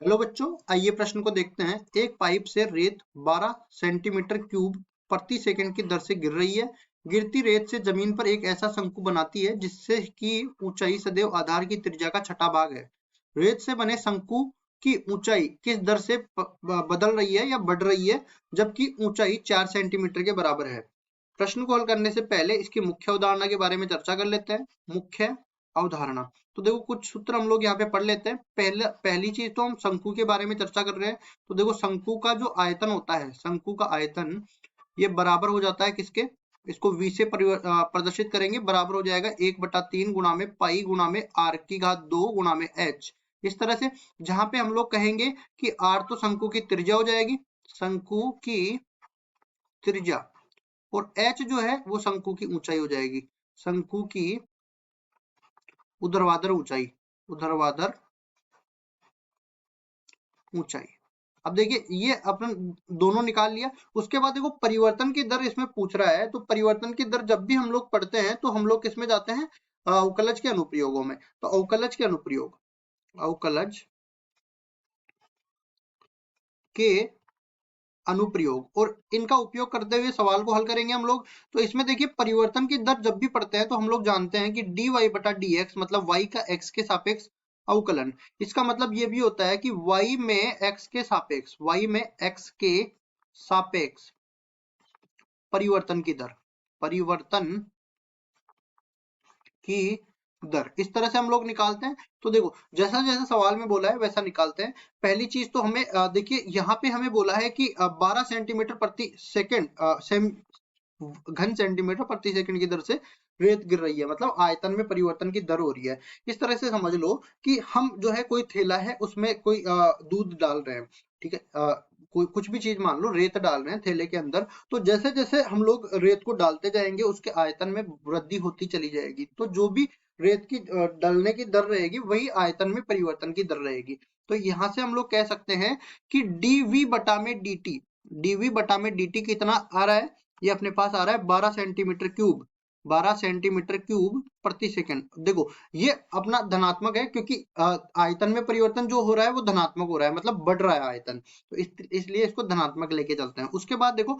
Hello बच्चों, आइए प्रश्न को देखते हैं। एक पाइप से रेत 12 सेंटीमीटर क्यूब प्रति सेकंड की दर से गिर रही है। गिरती रेत से जमीन पर एक ऐसा शंकु बनाती है जिससे की ऊंचाई सदैव आधार की त्रिज्या का छठा भाग है। रेत से बने शंकु की ऊंचाई किस दर से बदल रही है या बढ़ रही है, जबकि ऊंचाई 4 सेंटीमीटर के बराबर है। प्रश्न को हल करने से पहले इसकी मुख्य अवधारणा के बारे में चर्चा कर लेते हैं। मुख्य अवधारणा, तो देखो कुछ सूत्र हम लोग यहाँ पे पढ़ लेते हैं। पहली चीज तो हम शंकु के बारे में चर्चा कर रहे हैं। तो देखो शंकु का जो आयतन होता है, शंकु का आयतन ये बराबर हो जाता है किसके, इसको v से प्रदर्शित करेंगे, बराबर हो जाएगा 1/3 गुणा में पाई गुणा में r की घात 2 गुणा में h। इस तरह से जहां पे हम लोग कहेंगे कि r तो शंकु की त्रिज्या हो जाएगी, शंकु की त्रिज्या, और h जो है वो शंकु की ऊंचाई हो जाएगी, शंकु की ऊर्ध्वाधर ऊंचाई, ऊर्ध्वाधर ऊंचाई। अब देखिए ये अपन दोनों निकाल लिया। उसके बाद देखो परिवर्तन की दर इसमें पूछ रहा है, तो परिवर्तन की दर जब भी हम लोग पढ़ते हैं तो हम लोग किसमें जाते हैं, अवकलज के अनुप्रयोगों में। तो अवकलज के अनुप्रयोग, अवकलज के अनुप्रयोग और इनका उपयोग करते हुए सवाल को हल करेंगे हम लोग। तो इसमें देखिए परिवर्तन की दर जब भी पढ़ते हैं तो हम लोग जानते हैं कि dy बटा dx मतलब y का x के सापेक्ष अवकलन। इसका मतलब ये भी होता है कि y में x के सापेक्ष, y में x के सापेक्ष परिवर्तन की दर, परिवर्तन की दर, इस तरह से हम लोग निकालते हैं। तो देखो जैसा जैसा सवाल में बोला है वैसा निकालते हैं। पहली चीज तो हमें देखिए यहाँ पे हमें बोला है कि 12 सेंटीमीटर प्रति सेकंड घन सेंटीमीटर प्रति सेकंड की दर से रेत गिर रही है, मतलब आयतन में परिवर्तन की दर हो रही है। इस तरह से समझ लो कि हम जो है कोई थैला है उसमें कोई दूध डाल रहे हैं, ठीक है, कोई कुछ भी चीज मान लो, रेत डाल रहे हैं थैले के अंदर। तो जैसे जैसे हम लोग रेत को डालते जाएंगे उसके आयतन में वृद्धि होती चली जाएगी। तो जो भी रेत की डलने की दर रहेगी वही आयतन में परिवर्तन की दर रहेगी। तो यहाँ से हम लोग कह सकते हैं कि dv बटा में dt, dv बटा में dt कितना आ रहा है, ये अपने पास आ रहा है 12 सेंटीमीटर क्यूब, 12 सेंटीमीटर क्यूब प्रति सेकंड। देखो ये अपना धनात्मक है क्योंकि आयतन में परिवर्तन जो हो रहा है वो धनात्मक हो रहा है, मतलब बढ़ रहा है आयतन, तो इसलिए इसको धनात्मक लेके चलते हैं। उसके बाद देखो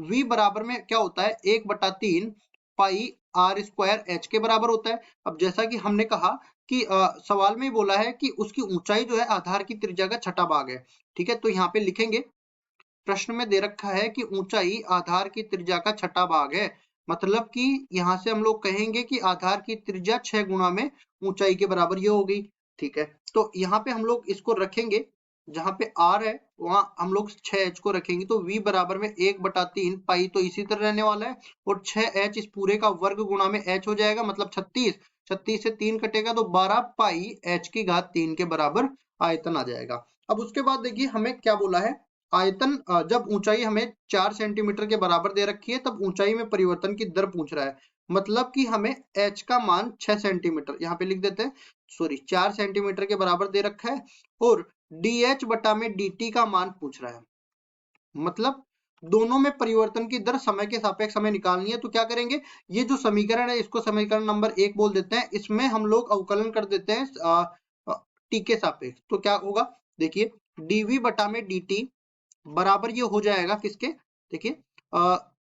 v बराबर में क्या होता है, 1/3 पाई आर स्क्वायर एच के बराबर होता है। अब जैसा कि हमने कहा कि सवाल में ही बोला है कि उसकी ऊंचाई जो है आधार की त्रिज्या का छठा भाग है, ठीक है। तो यहाँ पे लिखेंगे, प्रश्न में दे रखा है कि ऊंचाई आधार की त्रिज्या का छठा भाग है, मतलब कि यहाँ से हम लोग कहेंगे कि आधार की त्रिज्या 6 गुना में ऊंचाई के बराबर ये हो गई, ठीक है। तो यहाँ पे हम लोग इसको रखेंगे, जहां पे r है वहां हम लोग 6h को रखेंगे। तो v बराबर में 1/3 पाई तो इसी तरह रहने वाला है, और 6h इस पूरे का वर्ग गुणा में h हो जाएगा, मतलब 36, 36 से 3 कटेगा तो 12 पाई h की घात 3 के बराबर आयतन आ जाएगा। अब उसके बाद देखिए हमें क्या बोला है, आयतन जब ऊंचाई हमें 4 सेंटीमीटर के बराबर दे रखी है तब ऊंचाई में परिवर्तन की दर पूछ रहा है, मतलब कि हमें h का मान 6 सेंटीमीटर यहाँ पे लिख देते हैं, सॉरी 4 सेंटीमीटर के बराबर दे रखा है, और dh बटा में dt का मान पूछ रहा है, मतलब दोनों में परिवर्तन की दर समय के सापेक्ष हमें निकालनी है। तो क्या करेंगे, ये जो समीकरण है इसको समीकरण नंबर 1 बोल देते हैं, इसमें हम लोग अवकलन कर देते हैं t के सापेक्ष। तो क्या होगा, देखिए dv बटा में dt बराबर ये हो जाएगा किसके, देखिए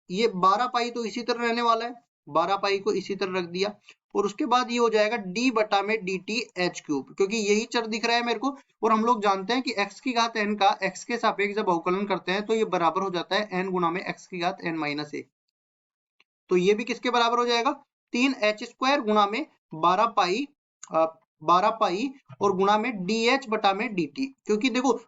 ये 12 पाई तो इसी तरह रहने वाला है, 12 पाई को इसी तरह रख दिया, और उसके बाद ये हो जाएगा d बटा में dt h क्यूब, क्योंकि यही चर दिख रहा है मेरे को। और हम लोग जानते हैं कि x की घात n का x के सापेक्ष जब अवकलन करते हैं तो ये बराबर हो जाता है n गुना में x की घात n माइनस 1। तो ये भी किसके बराबर हो जाएगा, 3h स्क्वायर गुणा में 12 पाई 12 पाई और गुणा में dh बटा में dt, क्योंकि देखो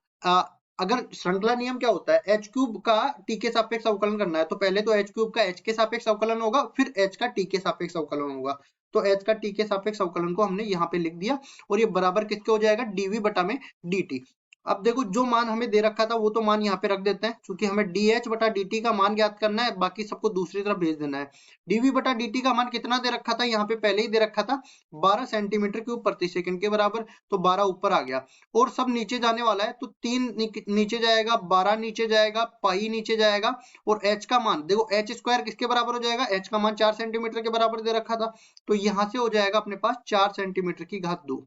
अगर श्रृंखला नियम क्या होता है, h क्यूब का t के सापेक्ष अवकलन करना है तो पहले तो h क्यूब का h के सापेक्ष अवकलन होगा, फिर h का t के सापेक्ष अवकलन होगा। तो h का t के सापेक्ष अवकलन को हमने यहाँ पे लिख दिया, और ये बराबर किसके हो जाएगा, dv बटा में dt। अब देखो जो मान हमें दे रखा था वो तो मान यहाँ पे रख देते हैं, क्योंकि हमें dh बटा dt का मान ज्ञात करना है, बाकी सबको दूसरी तरफ भेज देना है। dv बटा dt का मान कितना दे रखा था, यहाँ पे पहले ही दे रखा था 12 सेंटीमीटर क्यूब प्रति सेकंड के बराबर, तो 12 ऊपर आ गया, और सब नीचे जाने वाला है तो 3 नीचे जाएगा, 12 नीचे जाएगा, पाई नीचे जाएगा, और h का मान देखो h स्क्वायर किसके बराबर हो जाएगा, h का मान 4 सेंटीमीटर के बराबर दे रखा था, तो यहाँ से हो जाएगा अपने पास 4 सेंटीमीटर की घात 2।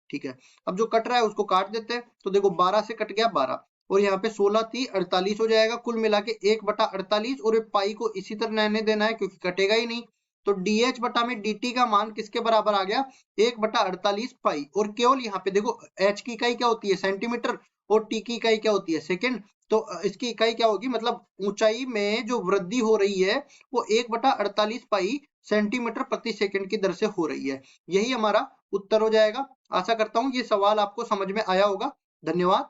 ठीक है। अब जो कट रहा है उसको काट देते हैं, तो देखो 12 से कट गया 12 और यहाँ पे 16 3 48 हो जाएगा, कुल मिला के 1/48 और पाई को इसी तरह रहने देना है क्योंकि कटेगा ही नहीं। तो dh बटा में dt का मान किसके बराबर आ गया, 1/48 पाई। और केवल यहाँ पे देखो h की इकाई क्या होती है सेंटीमीटर और t की इकाई क्या होती है सेकेंड। तो इसकी इकाई क्या होगी, मतलब ऊंचाई में जो वृद्धि हो रही है वो 1/48 पाई सेंटीमीटर प्रति सेकंड की दर से हो रही है। यही हमारा उत्तर हो जाएगा। आशा करता हूँ ये सवाल आपको समझ में आया होगा। धन्यवाद।